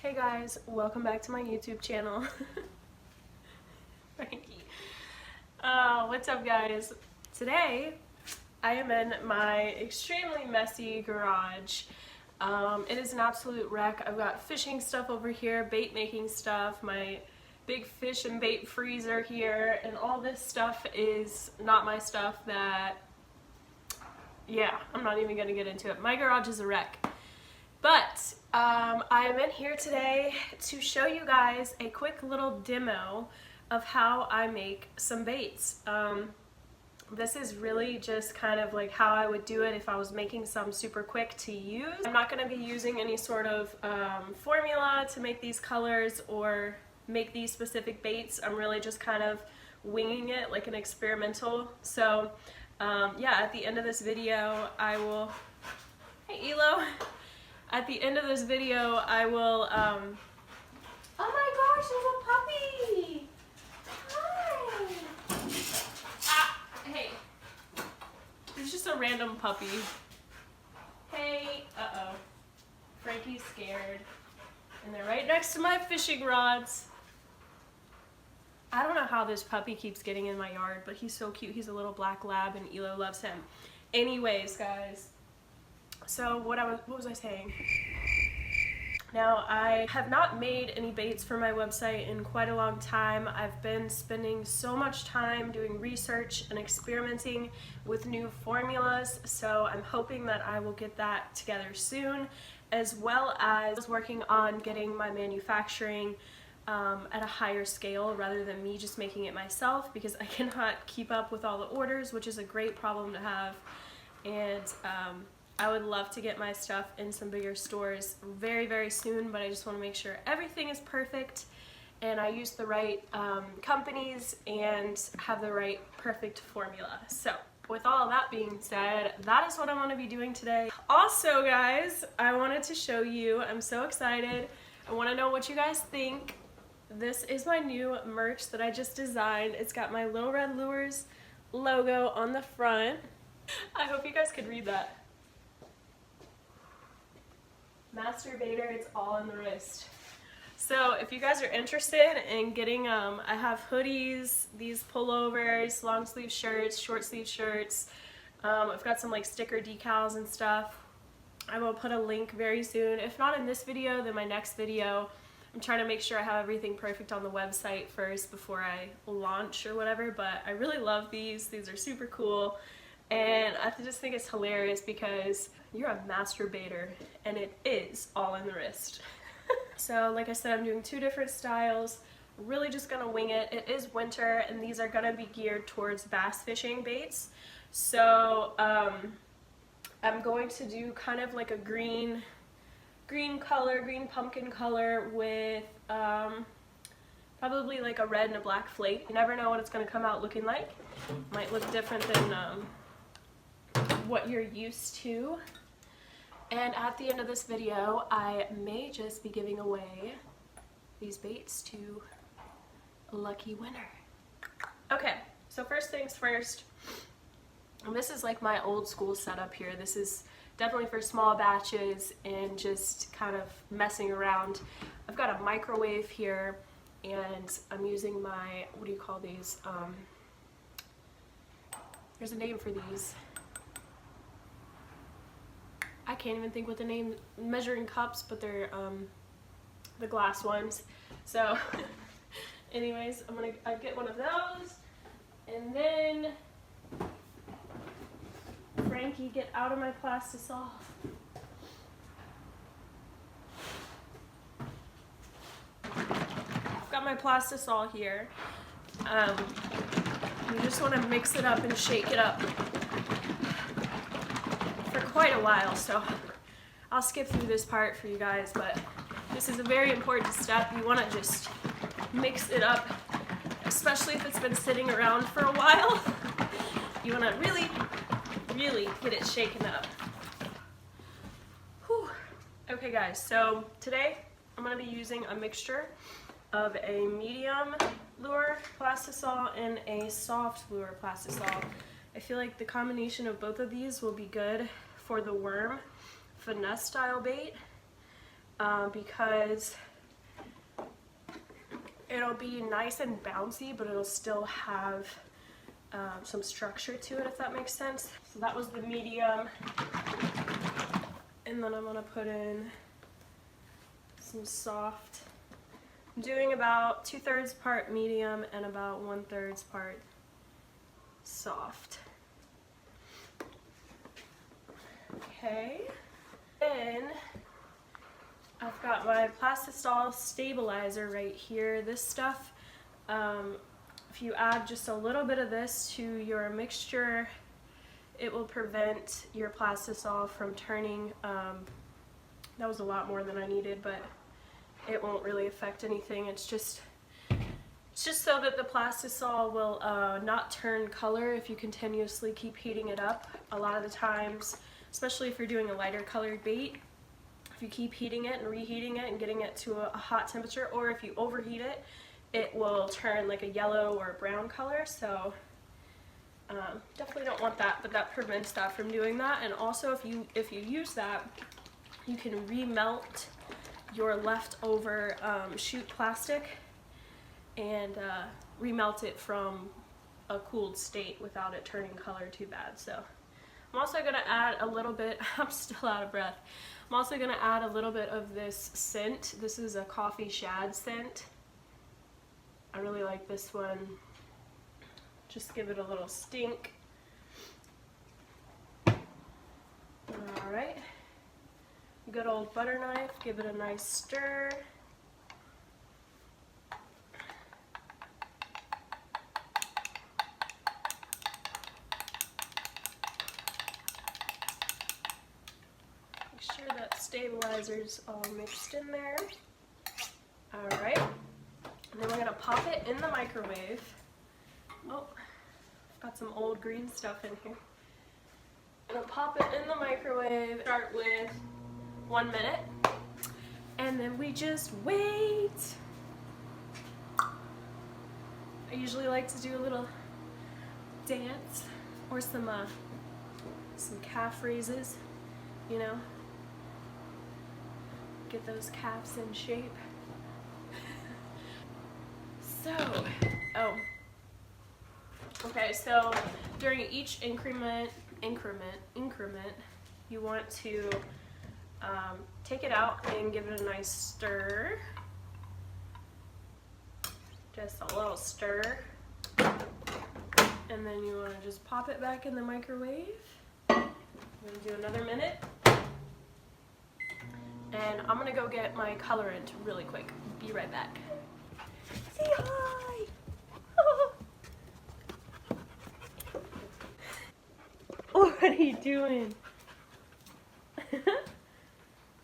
Hey guys, welcome back to my YouTube channel. Frankie. What's up guys? Today I am in my extremely messy garage. It is an absolute wreck. I've got fishing stuff over here, bait making stuff, my big fish and bait freezer here, and all this stuff is not my stuff that, yeah, I'm not even gonna get into it. My garage is a wreck. But I am in here today to show you guys a quick little demo of how I make some baits. This is really just kind of like how I would do it if I was making some super quick to use. I'm not going to be using any sort of formula to make these colors or make these specific baits. I'm really just kind of winging it like an experimental. So yeah, at the end of this video I will... Hey Hellllo! At the end of this video, I will, oh my gosh, there's a puppy! Hi! Ah, hey. It's just a random puppy. Hey, uh-oh. Frankie's scared. And they're right next to my fishing rods. I don't know how this puppy keeps getting in my yard, but he's so cute. He's a little black lab and Hellllo loves him. Anyways, guys. So what was I saying? Now, I have not made any baits for my website in quite a long time. I've been spending so much time doing research and experimenting with new formulas, so I'm hoping that I will get that together soon, as well as working on getting my manufacturing at a higher scale rather than me just making it myself, because I cannot keep up with all the orders, which is a great problem to have. And I would love to get my stuff in some bigger stores very, very soon, but I just want to make sure everything is perfect and I use the right companies and have the right perfect formula. So with all of that being said, that is what I want to be doing today. Also guys, I wanted to show you, I'm so excited. I want to know what you guys think. This is my new merch that I just designed. It's got my Lil Red Lures logo on the front. I hope you guys could read that. Masturbator, it's all in the wrist. So if you guys are interested in getting, I have hoodies, these pullovers, long sleeve shirts, short sleeve shirts. I've got some like sticker decals and stuff. I will put a link very soon. If not in this video, then my next video. I'm trying to make sure I have everything perfect on the website first before I launch or whatever, but I really love these. These are super cool. And I just think it's hilarious because you're a masturbator and it is all in the wrist. So like I said, I'm doing two different styles, really just gonna wing it. It is winter and these are gonna be geared towards bass fishing baits. So I'm going to do kind of like a green color, green pumpkin color with probably like a red and a black flake. You never know what it's gonna come out looking like. Might look different than what you're used to. And at the end of this video, I may just be giving away these baits to a lucky winner. Okay, so first things first, this is like my old school setup here. This is definitely for small batches and just kind of messing around. I've got a microwave here and I'm using my, what do you call these? There's a name for these. I can't even think what the name, measuring cups, but they're the glass ones. So anyways, I get one of those, and then Frankie, get out of my plastisol. I've got my plastisol here. You just want to mix it up and shake it up for quite a while, so I'll skip through this part for you guys, but this is a very important step. You want to just mix it up, especially if it's been sitting around for a while. You want to really, really get it shaken up. Whew. Okay guys, so today I'm going to be using a mixture of a medium lure plastisol and a soft lure plastisol. I feel like the combination of both of these will be good for the worm finesse style bait because it'll be nice and bouncy, but it'll still have some structure to it, if that makes sense. So that was the medium. And then I'm gonna put in some soft. I'm doing about 2/3 part medium and about 1/3 part soft. Okay. Then I've got my plastisol stabilizer right here. This stuff, if you add just a little bit of this to your mixture, it will prevent your plastisol from turning. That was a lot more than I needed, but it won't really affect anything. It's just so that the plastisol will not turn color if you continuously keep heating it up. A lot of the times, especially if you're doing a lighter colored bait, if you keep heating it and reheating it and getting it to a hot temperature, or if you overheat it, it will turn like a yellow or a brown color. So definitely don't want that, but that prevents that from doing that. And also if you use that, you can remelt your leftover chute plastic and remelt it from a cooled state without it turning color too bad. So I'm also gonna add a little bit, I'm still out of breath. I'm also gonna add a little bit of this scent. This is a coffee shad scent. I really like this one. Just give it a little stink. All right. Good old butter knife, give it a nice stir. Make sure that stabilizer's all mixed in there. All right, and then we're gonna pop it in the microwave. Oh, I've got some old green stuff in here. I'm gonna pop it in the microwave. Start with 1 minute, and then we just wait. I usually like to do a little dance or some calf raises, you know, get those calves in shape. Okay, so during each increment, you want to take it out and give it a nice stir. Just a little stir. And then you want to just pop it back in the microwave. I'm going to do another minute. And I'm going to go get my colorant really quick. Be right back. Say hi! What are you doing?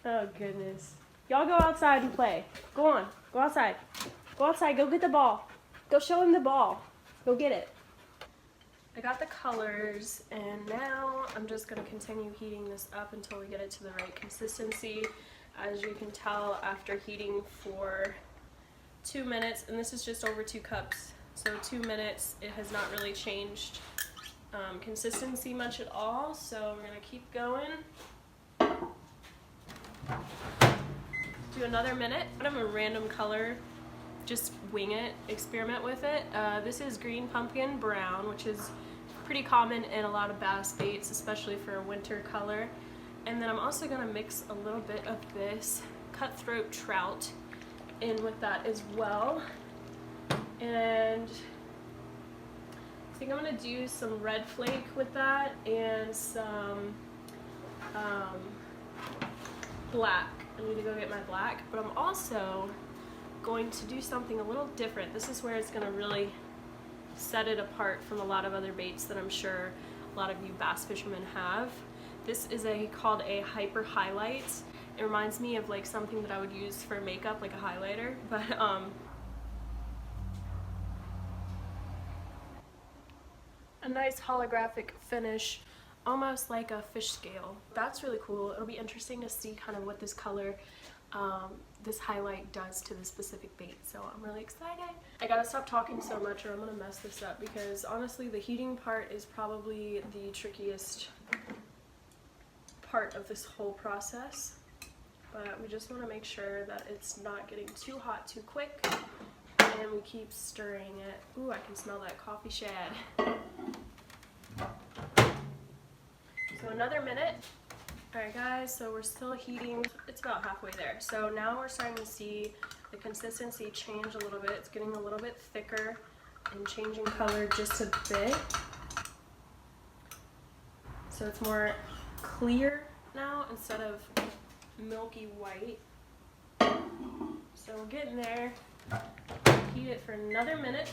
Oh goodness. Y'all go outside and play. Go on. Go outside. Go outside. Go get the ball. Go show him the ball. Go get it. I got the colors, and now I'm just going to continue heating this up until we get it to the right consistency. As you can tell, after heating for 2 minutes, and this is just over 2 cups, so 2 minutes, it has not really changed consistency much at all, so we're going to keep going. Do another minute. Out of a random color, just wing it, experiment with it. This is green pumpkin brown, which is pretty common in a lot of bass baits, especially for a winter color. And then I'm also going to mix a little bit of this cutthroat trout in with that as well. And I think I'm going to do some red flake with that and some black. I need to go get my black, but I'm also going to do something a little different. This is where it's going to really set it apart from a lot of other baits that I'm sure a lot of you bass fishermen have. This is called a hyper highlight. It reminds me of like something that I would use for makeup, like a highlighter, but a nice holographic finish, almost like a fish scale. That's really cool. It'll be interesting to see kind of what this color, this highlight does to the specific bait, so I'm really excited. I gotta stop talking so much or I'm gonna mess this up, because honestly the heating part is probably the trickiest part of this whole process, but we just want to make sure that it's not getting too hot too quick, and we keep stirring it. Ooh, I can smell that coffee shad. So another minute. Alright guys, so we're still heating. It's about halfway there. So now we're starting to see the consistency change a little bit. It's getting a little bit thicker and changing color just a bit. So it's more clear now instead of milky white. So we're getting there. Heat it for another minute.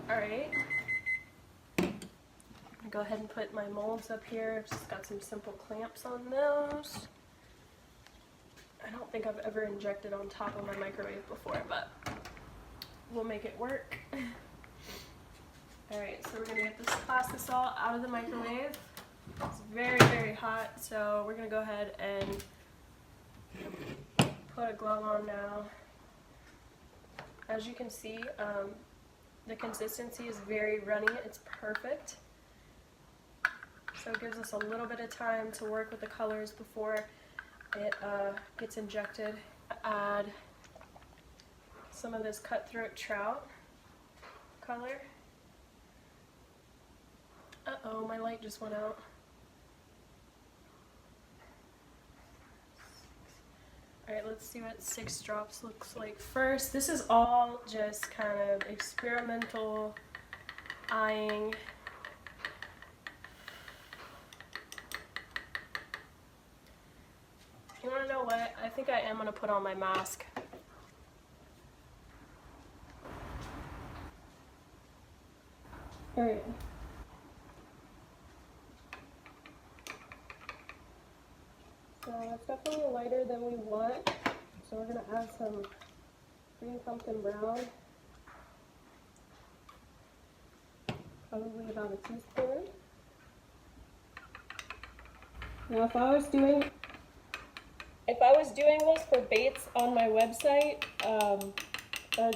Alright. Go ahead and put my molds up here. I've just got some simple clamps on those. I don't think I've ever injected on top of my microwave before, but we'll make it work. Alright, so we're going to get this plastisol out of the microwave. It's very, very hot, so we're going to go ahead and put a glove on now. As you can see, the consistency is very runny. It's perfect. So it gives us a little bit of time to work with the colors before it gets injected. Add some of this cutthroat trout color. Uh-oh, my light just went out. Alright, let's see what 6 drops looks like first. This is all just kind of experimental eyeing. You want to know what? I think I am going to put on my mask. Alright. So it's definitely lighter than we want. So we're going to add some green pumpkin brown. Probably about a teaspoon. Now if I was doing this for baits on my website, or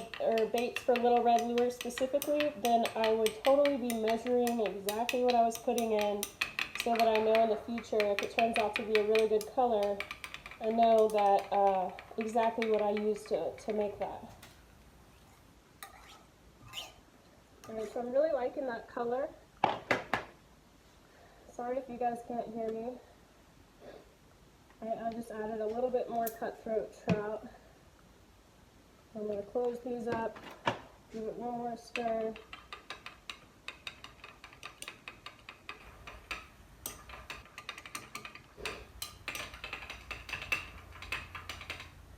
baits for Lil Red Lures specifically, then I would totally be measuring exactly what I was putting in so that I know in the future if it turns out to be a really good color, I know that exactly what I used to make that. Alright, so I'm really liking that color. Sorry if you guys can't hear me. I just added a little bit more cutthroat trout. I'm going to close these up, give it one more stir.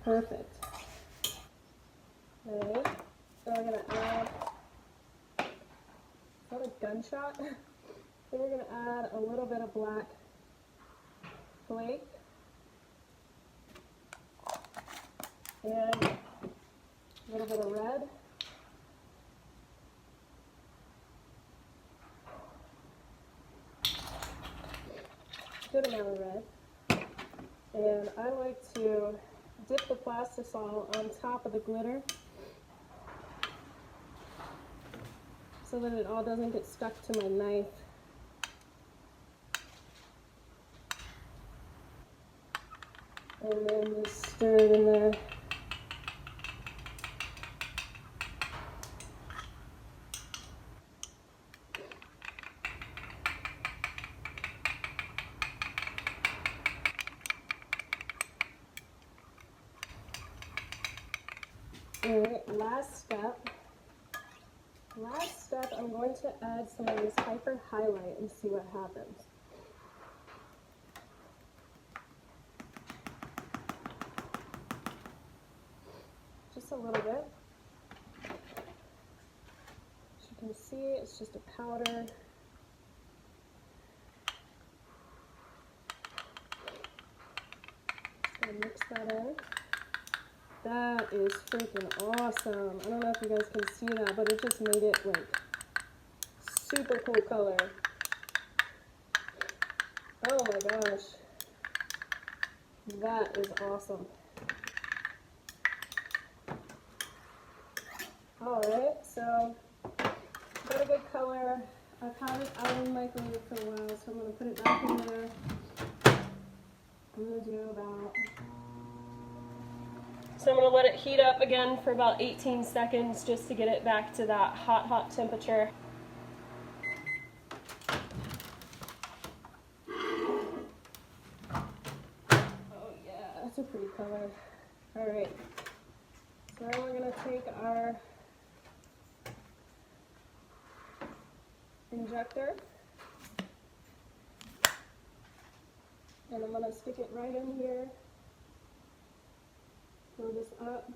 Perfect. Alright, so we're going to add, is that a gunshot? So we're going to add a little bit of black flake. And a little bit of red. Good amount of red. And I like to dip the plastisol on top of the glitter so that it all doesn't get stuck to my knife. And then just stir it in there. Alright, last step, I'm going to add some of this hyper highlight and see what happens. Just a little bit. As you can see, it's just a powder. Just gonna mix that in. That is freaking awesome. I don't know if you guys can see that, but it just made it like super cool color. Oh my gosh. That is awesome. Alright, so So, got a good color. I've had it out in the microwave for a while, so I'm going to put it back in there. I'm going to do about... So I'm going to let it heat up again for about 18 seconds just to get it back to that hot, hot temperature. Oh yeah, that's a pretty color. Alright, so now we're going to take our injector and I'm going to stick it right in here. Fill this up.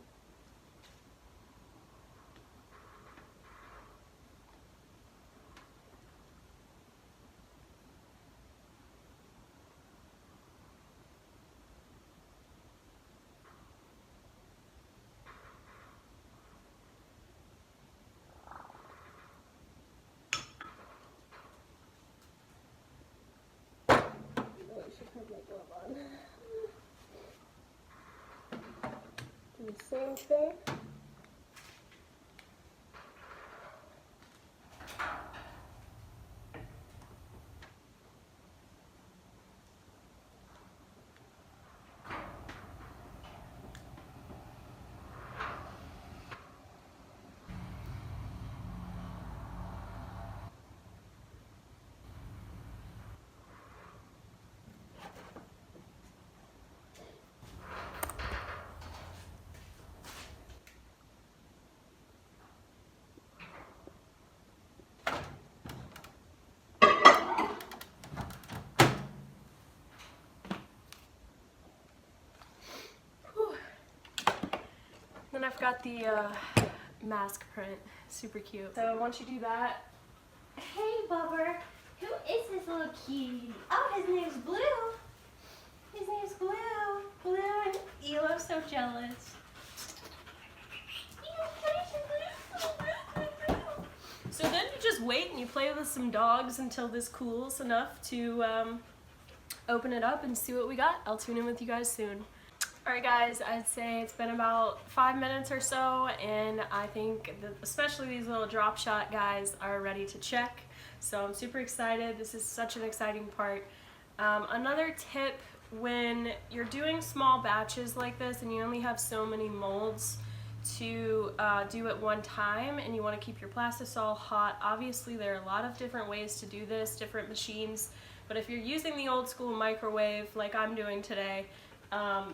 Should have my glove on. Do the same thing. Then I've got the mask print, super cute. So once you do that, Hey, Bubber, who is this little cutie? Oh, his name's Blue. His name's Blue. Blue and Elo's so jealous. so then you just wait and you play with some dogs until this cools enough to open it up and see what we got. I'll tune in with you guys soon. Alright guys, I'd say it's been about 5 minutes or so, and I think that especially these little drop shot guys are ready to check. So I'm super excited. This is such an exciting part. Another tip, when you're doing small batches like this and you only have so many molds to do at one time and you want to keep your plastisol hot, obviously there are a lot of different ways to do this, different machines, but if you're using the old school microwave like I'm doing today,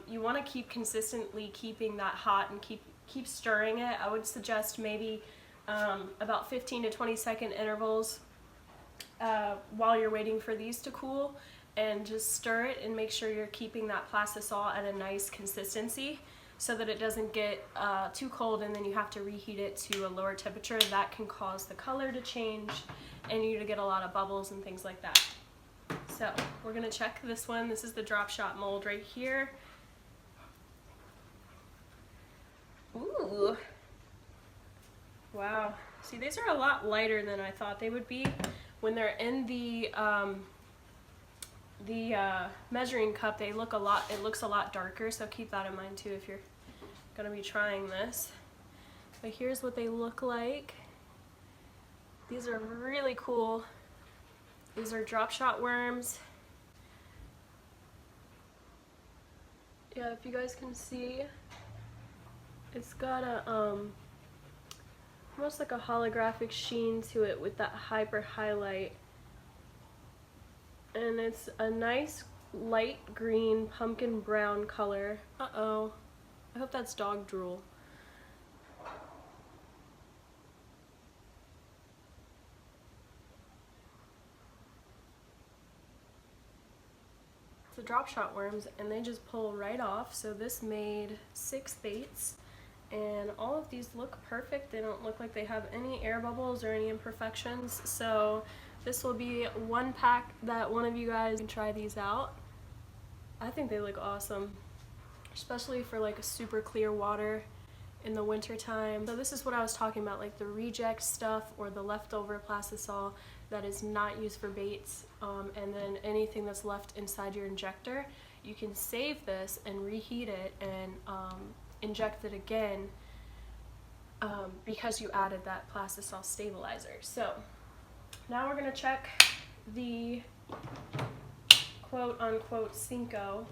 you want to keep consistently keeping that hot and keep stirring it. I would suggest maybe about 15 to 20 second intervals while you're waiting for these to cool, and just stir it and make sure you're keeping that plastisol at a nice consistency so that it doesn't get too cold and then you have to reheat it to a lower temperature. That can cause the color to change and you to get a lot of bubbles and things like that. So we're gonna check this one. This is the drop shot mold right here. Ooh. Wow. See, these are a lot lighter than I thought they would be. When they're in the measuring cup, it looks a lot darker, so keep that in mind too if you're gonna be trying this. But here's what they look like. These are really cool. These are drop shot worms. Yeah, if you guys can see, it's got a almost like a holographic sheen to it with that hyper highlight. And it's a nice light green pumpkin brown color. Uh-oh. I hope that's dog drool. The drop shot worms, and they just pull right off. So this made 6 baits, and all of these look perfect. They don't look like they have any air bubbles or any imperfections. So this will be one pack that one of you guys can try these out. I think they look awesome, especially for like a super clear water in the winter time. So this is what I was talking about, like the reject stuff or the leftover plastisol that is not used for baits, and then anything that's left inside your injector, you can save this and reheat it and inject it again because you added that plastisol stabilizer. So now we're gonna check the quote unquote senko.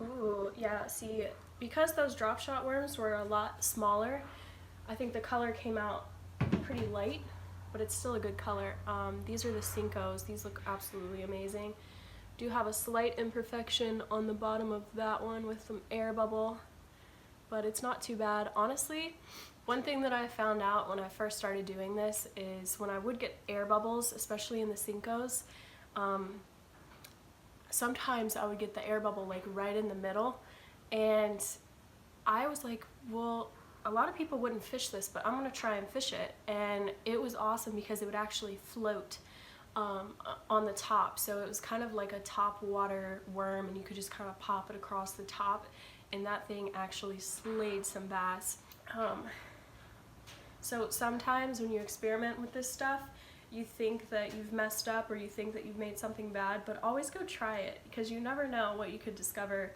Ooh, yeah, see, because those drop shot worms were a lot smaller, I think the color came out pretty light, but it's still a good color. These are the senkos. These look absolutely amazing. Do have a slight imperfection on the bottom of that one with some air bubble, but it's not too bad. Honestly, one thing that I found out when I first started doing this is when I would get air bubbles, especially in the senkos, sometimes I would get the air bubble like right in the middle, and I was like, well, a lot of people wouldn't fish this, but I'm gonna try and fish it. And it was awesome because it would actually float on the top. So it was kind of like a top water worm, and you could just kind of pop it across the top, and that thing actually slayed some bass. So sometimes when you experiment with this stuff, you think that you've messed up or you think that you've made something bad, but always go try it, because you never know what you could discover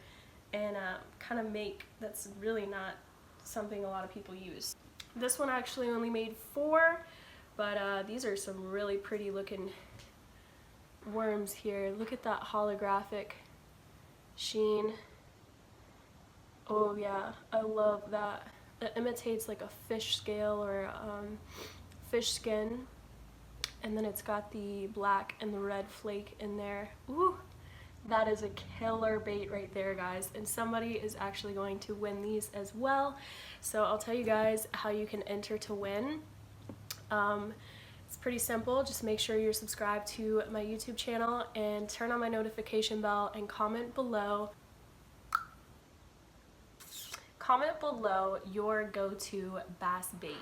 and kind of make that's really not something a lot of people use. This one actually only made 4, but these are some really pretty looking worms here. Look at that holographic sheen. Oh yeah, I love that. It imitates like a fish scale or fish skin, and then it's got the black and the red flake in there. Ooh, that is a killer bait right there, guys, and somebody is actually going to win these as well. So I'll tell you guys how you can enter to win. It's pretty simple. Just make sure you're subscribed to my YouTube channel and turn on my notification bell and comment below your go-to bass bait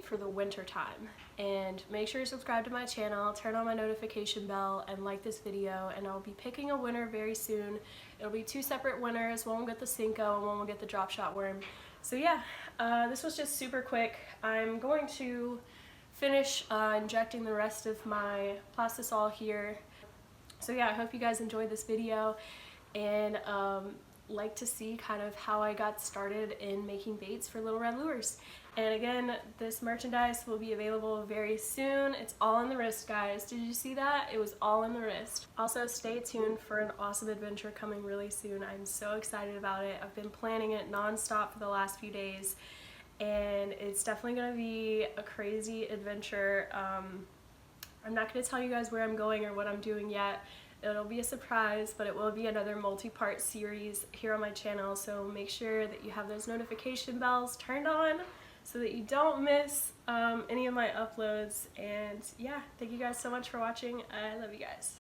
for the winter time, and make sure you're subscribed to my channel, turn on my notification bell, and like this video, and I'll be picking a winner very soon. It'll be 2 separate winners. One will get the senko and one will get the drop shot worm. So yeah, this was just super quick. I'm going to finish injecting the rest of my plastisol here. So yeah, I hope you guys enjoyed this video, and like to see kind of how I got started in making baits for Lil Red Lures. And again, this merchandise will be available very soon. It's all in the wrist, guys. Did you see that? It was all in the wrist. Also, stay tuned for an awesome adventure coming really soon. I'm so excited about it. I've been planning it non-stop for the last few days, and it's definitely gonna be a crazy adventure. I'm not gonna tell you guys where I'm going or what I'm doing yet. It'll be a surprise, but it will be another multi-part series here on my channel, so make sure that you have those notification bells turned on so that you don't miss any of my uploads. And yeah, thank you guys so much for watching. I love you guys.